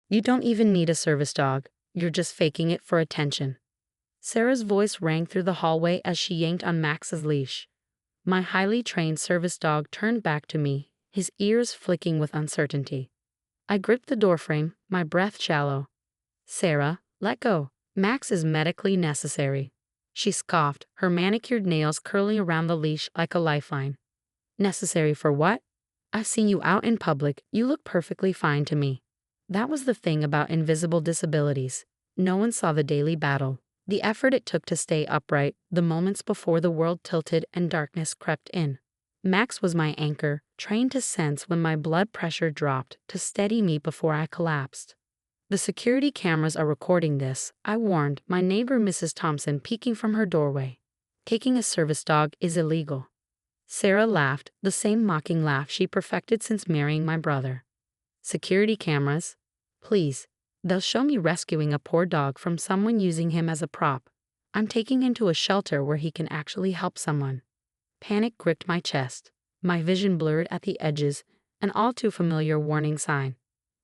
You don't even need a service dog, you're just faking it for attention. Sarah's voice rang through the hallway as she yanked on Max's leash. My highly trained service dog turned back to me, his ears flicking with uncertainty. I gripped the doorframe, my breath shallow. Sarah, let go. Max is medically necessary. She scoffed, her manicured nails curling around the leash like a lifeline. Necessary for what? I've seen you out in public, you look perfectly fine to me. That was the thing about invisible disabilities. No one saw the daily battle, the effort it took to stay upright, the moments before the world tilted and darkness crept in. Max was my anchor, trained to sense when my blood pressure dropped, to steady me before I collapsed. The security cameras are recording this, I warned my neighbor Mrs. Thompson peeking from her doorway. Taking a service dog is illegal. Sarah laughed, the same mocking laugh she perfected since marrying my brother. Security cameras? Please. They'll show me rescuing a poor dog from someone using him as a prop. I'm taking him to a shelter where he can actually help someone. Panic gripped my chest, my vision blurred at the edges, an all too familiar warning sign.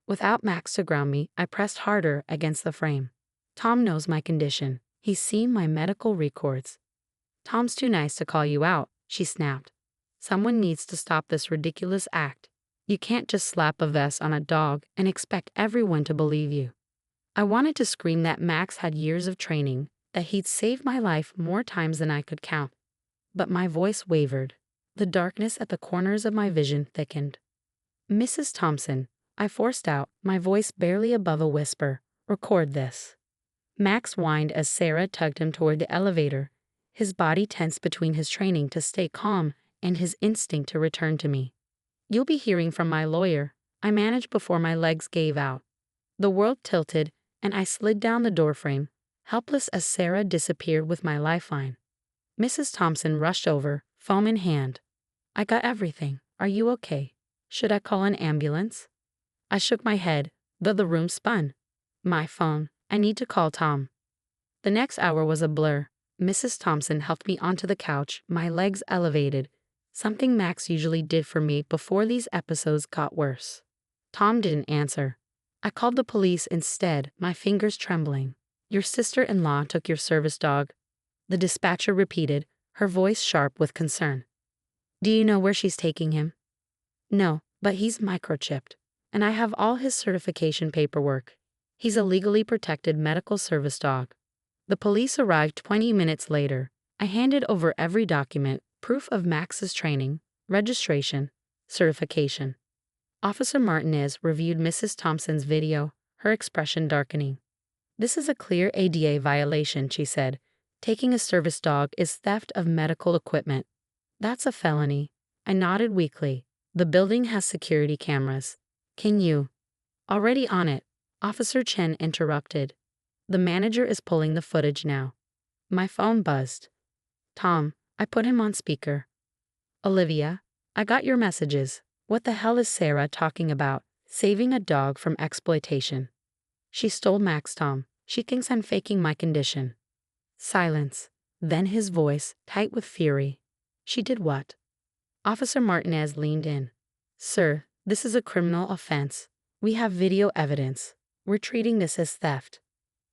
Without Max to ground me, I pressed harder against the frame. Tom knows my condition. He's seen my medical records. Tom's too nice to call you out, she snapped. Someone needs to stop this ridiculous act. You can't just slap a vest on a dog and expect everyone to believe you. I wanted to scream that Max had years of training, that he'd saved my life more times than I could count. But my voice wavered. The darkness at the corners of my vision thickened. Mrs. Thompson, I forced out, my voice barely above a whisper, record this. Max whined as Sarah tugged him toward the elevator, his body tense between his training to stay calm and his instinct to return to me. You'll be hearing from my lawyer, I managed before my legs gave out. The world tilted, and I slid down the doorframe, helpless as Sarah disappeared with my lifeline. Mrs. Thompson rushed over, foam in hand. I got everything. Are you okay? Should I call an ambulance? I shook my head, though the room spun. My phone. I need to call Tom. The next hour was a blur. Mrs. Thompson helped me onto the couch, my legs elevated, something Max usually did for me before these episodes got worse. Tom didn't answer. I called the police instead, my fingers trembling. Your sister-in-law took your service dog, the dispatcher repeated, her voice sharp with concern. Do you know where she's taking him? No, but he's microchipped, and I have all his certification paperwork. He's a legally protected medical service dog. The police arrived 20 minutes later. I handed over every document, proof of Max's training, registration, certification. Officer Martinez reviewed Mrs. Thompson's video, her expression darkening. This is a clear ADA violation, she said. Taking a service dog is theft of medical equipment. That's a felony. I nodded weakly. The building has security cameras. Can you? Already on it. Officer Chen interrupted. The manager is pulling the footage now. My phone buzzed. Tom, I put him on speaker. Olivia, I got your messages. What the hell is Sarah talking about? Saving a dog from exploitation. She stole Max, Tom. She thinks I'm faking my condition. Silence. Then his voice, tight with fury. She did what? Officer Martinez leaned in. Sir, this is a criminal offense. We have video evidence. We're treating this as theft.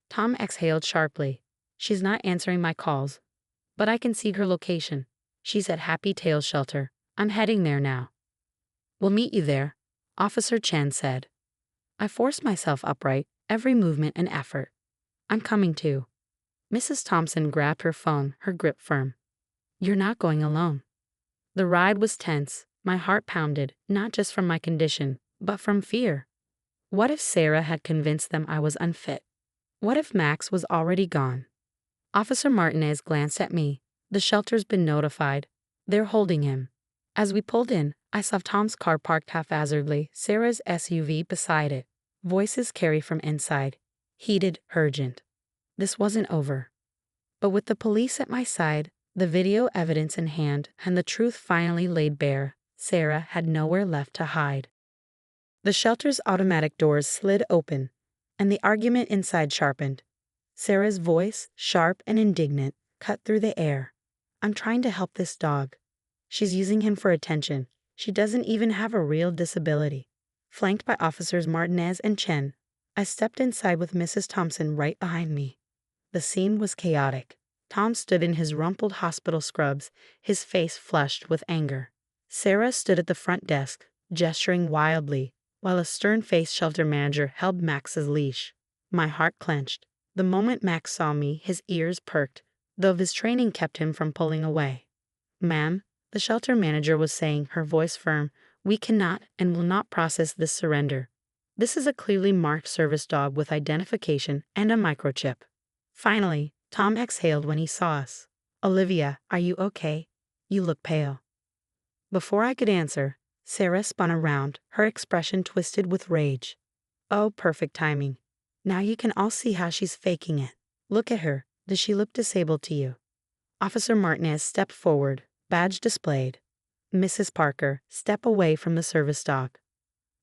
Tom exhaled sharply. She's not answering my calls. But I can see her location. She's at Happy Tail Shelter. I'm heading there now. We'll meet you there, Officer Chen said. I forced myself upright, every movement an effort. I'm coming too. Mrs. Thompson grabbed her phone, her grip firm. You're not going alone. The ride was tense. My heart pounded, not just from my condition, but from fear. What if Sarah had convinced them I was unfit? What if Max was already gone? Officer Martinez glanced at me. The shelter's been notified. They're holding him. As we pulled in, I saw Tom's car parked haphazardly, Sarah's SUV beside it. Voices carried from inside. Heated, urgent. This wasn't over. But with the police at my side, the video evidence in hand, and the truth finally laid bare, Sarah had nowhere left to hide. The shelter's automatic doors slid open, and the argument inside sharpened. Sarah's voice, sharp and indignant, cut through the air. I'm trying to help this dog. She's using him for attention. She doesn't even have a real disability. Flanked by Officers Martinez and Chen, I stepped inside with Mrs. Thompson right behind me. The scene was chaotic. Tom stood in his rumpled hospital scrubs, his face flushed with anger. Sarah stood at the front desk, gesturing wildly, while a stern-faced shelter manager held Max's leash. My heart clenched. The moment Max saw me, his ears perked, though his training kept him from pulling away. "Ma'am," the shelter manager was saying, her voice firm, "we cannot and will not process this surrender. This is a clearly marked service dog with identification and a microchip." Finally, Tom exhaled when he saw us. "Olivia, are you okay? You look pale." Before I could answer, Sarah spun around, her expression twisted with rage. "Oh, perfect timing. Now you can all see how she's faking it. Look at her. Does she look disabled to you?" Officer Martinez stepped forward, badge displayed. "Mrs. Parker, step away from the service dog."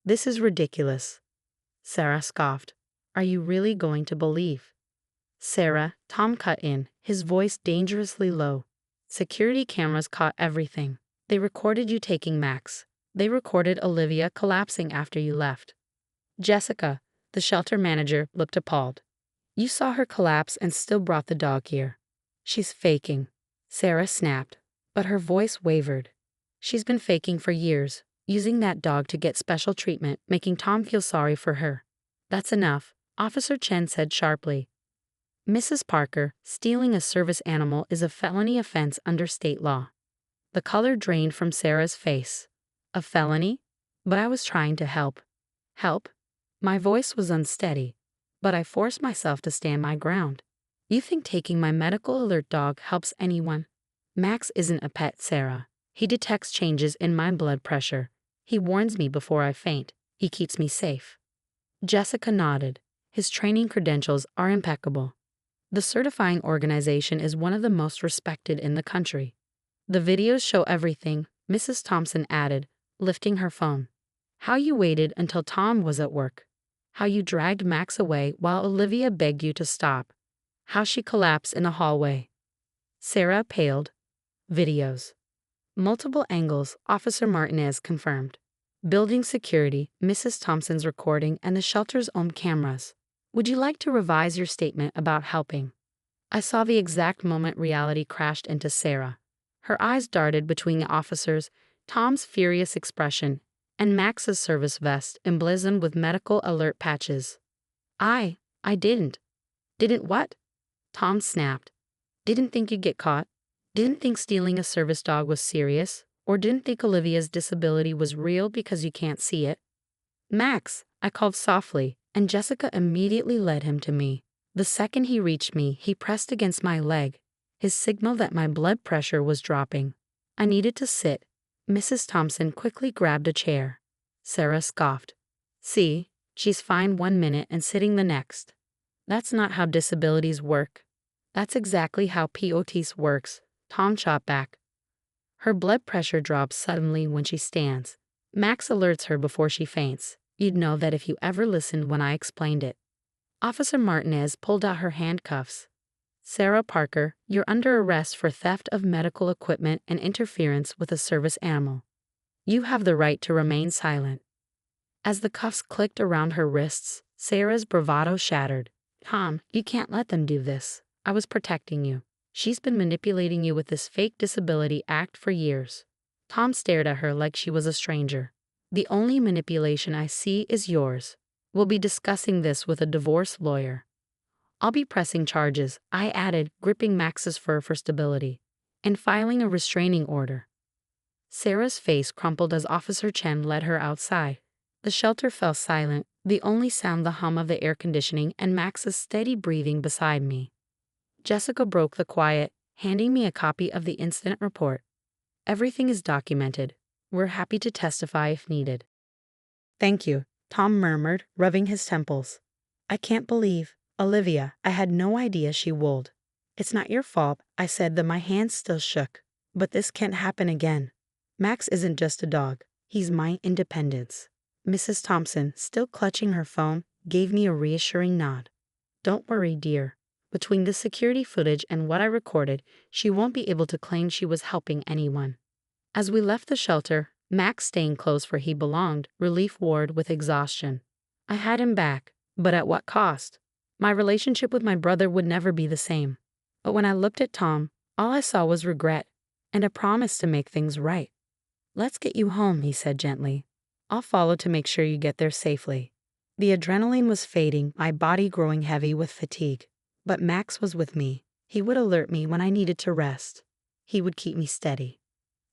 "This is ridiculous." Sarah scoffed. "Are you really going to believe?" "Sarah," Tom cut in, his voice dangerously low. "Security cameras caught everything. They recorded you taking Max. They recorded Olivia collapsing after you left." Jessica, the shelter manager, looked appalled. "You saw her collapse and still brought the dog here." "She's faking," Sarah snapped, but her voice wavered. "She's been faking for years, using that dog to get special treatment, making Tom feel sorry for her." "That's enough," Officer Chen said sharply. "Mrs. Parker, stealing a service animal is a felony offense under state law." The color drained from Sarah's face. "A felony? But I was trying to help." "Help?" My voice was unsteady, but I forced myself to stand my ground. "You think taking my medical alert dog helps anyone?" "Max isn't a pet, Sarah. He detects changes in my blood pressure. He warns me before I faint. He keeps me safe." Jessica nodded. "His training credentials are impeccable. The certifying organization is one of the most respected in the country." "The videos show everything," Mrs. Thompson added, lifting her phone. "How you waited until Tom was at work. How you dragged Max away while Olivia begged you to stop. How she collapsed in a hallway." Sarah paled. "Videos. Multiple angles," Officer Martinez confirmed. "Building security, Mrs. Thompson's recording, and the shelter's own cameras. Would you like to revise your statement about helping?" I saw the exact moment reality crashed into Sarah. Her eyes darted between the officers, Tom's furious expression, and Max's service vest emblazoned with medical alert patches. I didn't." "Didn't what?" Tom snapped. "Didn't think you'd get caught? Didn't think stealing a service dog was serious? Or didn't think Olivia's disability was real because you can't see it?" "Max," I called softly, and Jessica immediately led him to me. The second he reached me, he pressed against my leg, his signal that my blood pressure was dropping. I needed to sit. Mrs. Thompson quickly grabbed a chair. Sarah scoffed. "See, she's fine 1 minute and sitting the next. That's not how disabilities work." "That's exactly how POTS works," Tom shot back. "Her blood pressure drops suddenly when she stands. Max alerts her before she faints. You'd know that if you ever listened when I explained it." Officer Martinez pulled out her handcuffs. "Sarah Parker, you're under arrest for theft of medical equipment and interference with a service animal. You have the right to remain silent." As the cuffs clicked around her wrists, Sarah's bravado shattered. "Tom, you can't let them do this. I was protecting you. She's been manipulating you with this fake disability act for years." Tom stared at her like she was a stranger. "The only manipulation I see is yours. We'll be discussing this with a divorce lawyer." "I'll be pressing charges," I added, gripping Max's fur for stability, "and filing a restraining order." Sarah's face crumpled as Officer Chen led her outside. The shelter fell silent, the only sound the hum of the air conditioning and Max's steady breathing beside me. Jessica broke the quiet, handing me a copy of the incident report. "Everything is documented. We're happy to testify if needed." "Thank you," Tom murmured, rubbing his temples. "I can't believe, Olivia, I had no idea she would." "It's not your fault," I said, though my hands still shook. "But this can't happen again. Max isn't just a dog. He's my independence." Mrs. Thompson, still clutching her phone, gave me a reassuring nod. "Don't worry, dear. Between the security footage and what I recorded, she won't be able to claim she was helping anyone." As we left the shelter, Max staying close where he belonged, relief wore with exhaustion. I had him back, But at what cost? My relationship with my brother would never be the same. But when I looked at Tom, all I saw was regret and a promise to make things right. "Let's get you home," he said gently. "I'll follow to make sure you get there safely." The adrenaline was fading, my body growing heavy with fatigue. But Max was with me. He would alert me when I needed to rest. He would keep me steady.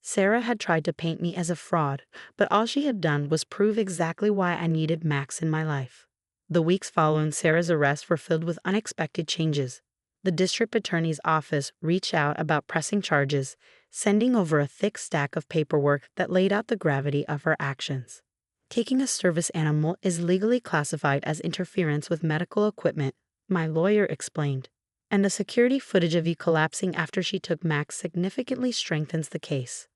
Sarah had tried to paint me as a fraud, but all she had done was prove exactly why I needed Max in my life. The weeks following Sarah's arrest were filled with unexpected changes. The district attorney's office reached out about pressing charges, sending over a thick stack of paperwork that laid out the gravity of her actions. Taking a service animal is legally classified as interference with medical equipment, my lawyer explained, and the security footage of you collapsing after she took Max significantly strengthens the case.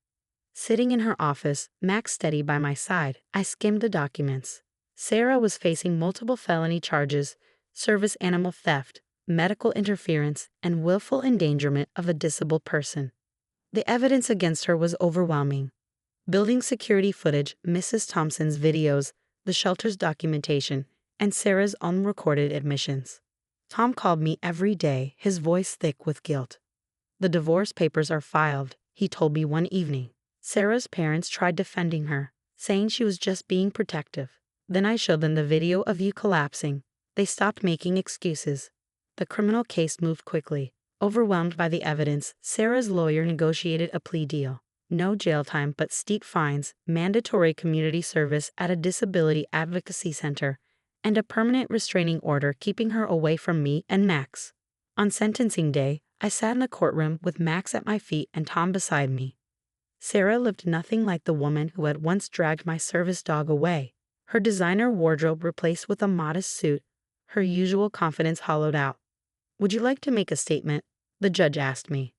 Sitting in her office, Max steady by my side, I skimmed the documents. Sarah was facing multiple felony charges, service animal theft, medical interference, and willful endangerment of a disabled person. The evidence against her was overwhelming. Building security footage, Mrs. Thompson's videos, the shelter's documentation, and Sarah's unrecorded admissions. Tom called me every day, his voice thick with guilt. "The divorce papers are filed," he told me one evening. Sarah's parents tried defending her, saying she was just being protective. Then I showed them the video of you collapsing. They stopped making excuses. The criminal case moved quickly. Overwhelmed by the evidence, Sarah's lawyer negotiated a plea deal. No jail time but steep fines, mandatory community service at a disability advocacy center, and a permanent restraining order keeping her away from me and Max. On sentencing day, I sat in the courtroom with Max at my feet and Tom beside me. Sarah looked nothing like the woman who had once dragged my service dog away. Her designer wardrobe replaced with a modest suit, her usual confidence hollowed out. "Would you like to make a statement?" the judge asked me.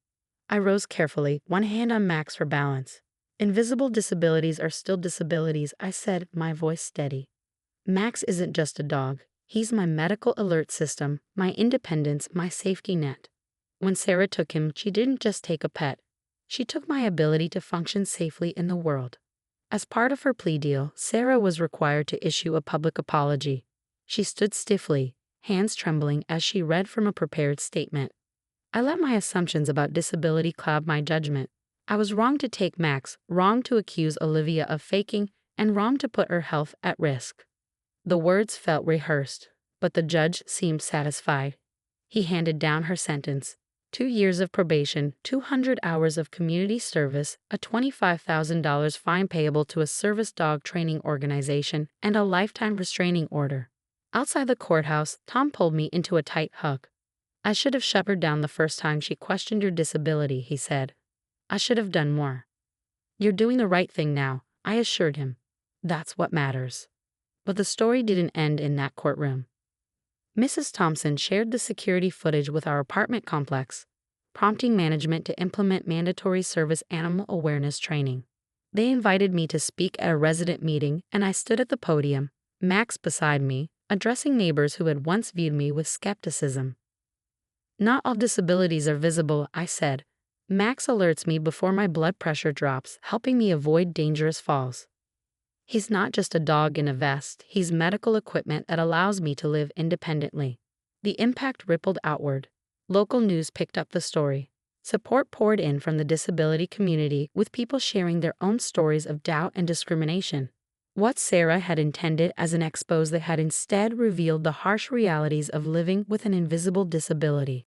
I rose carefully, one hand on Max for balance. "Invisible disabilities are still disabilities," I said, my voice steady. "Max isn't just a dog. He's my medical alert system, my independence, my safety net. When Sarah took him, she didn't just take a pet. She took my ability to function safely in the world." As part of her plea deal, Sarah was required to issue a public apology. She stood stiffly, hands trembling as she read from a prepared statement. "I let my assumptions about disability cloud my judgment. I was wrong to take Max, wrong to accuse Olivia of faking, and wrong to put her health at risk." The words felt rehearsed, but the judge seemed satisfied. He handed down her sentence. 2 years of probation, 200 hours of community service, a $25,000 fine payable to a service dog training organization, and a lifetime restraining order. Outside the courthouse, Tom pulled me into a tight hug. "I should have shut her down the first time she questioned your disability," he said. "I should have done more." "You're doing the right thing now," I assured him. "That's what matters." But the story didn't end in that courtroom. Mrs. Thompson shared the security footage with our apartment complex, prompting management to implement mandatory service animal awareness training. They invited me to speak at a resident meeting, and I stood at the podium, Max beside me, addressing neighbors who had once viewed me with skepticism. "Not all disabilities are visible," I said. "Max alerts me before my blood pressure drops, helping me avoid dangerous falls. He's not just a dog in a vest, he's medical equipment that allows me to live independently." The impact rippled outward. Local news picked up the story. Support poured in from the disability community, with people sharing their own stories of doubt and discrimination. What Sarah had intended as an expose that had instead revealed the harsh realities of living with an invisible disability.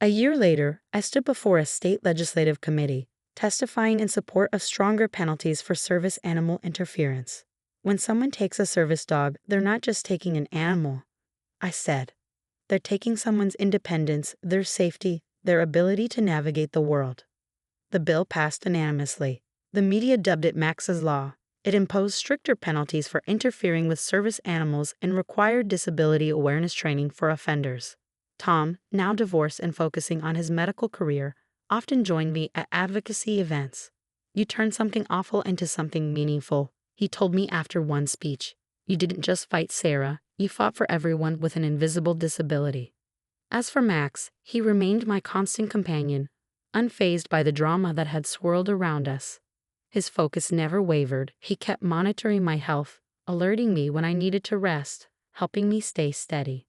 A year later, I stood before a state legislative committee, testifying in support of stronger penalties for service animal interference. "When someone takes a service dog, they're not just taking an animal," I said. "They're taking someone's independence, their safety, their ability to navigate the world." The bill passed unanimously. The media dubbed it Max's Law. It imposed stricter penalties for interfering with service animals and required disability awareness training for offenders. Tom, now divorced and focusing on his medical career, often joined me at advocacy events. "You turned something awful into something meaningful," he told me after one speech. "You didn't just fight Sarah, you fought for everyone with an invisible disability." As for Max, he remained my constant companion, unfazed by the drama that had swirled around us. His focus never wavered. He kept monitoring my health, alerting me when I needed to rest, helping me stay steady.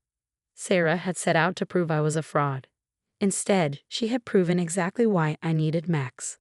Sarah had set out to prove I was a fraud. Instead, she had proven exactly why I needed Max.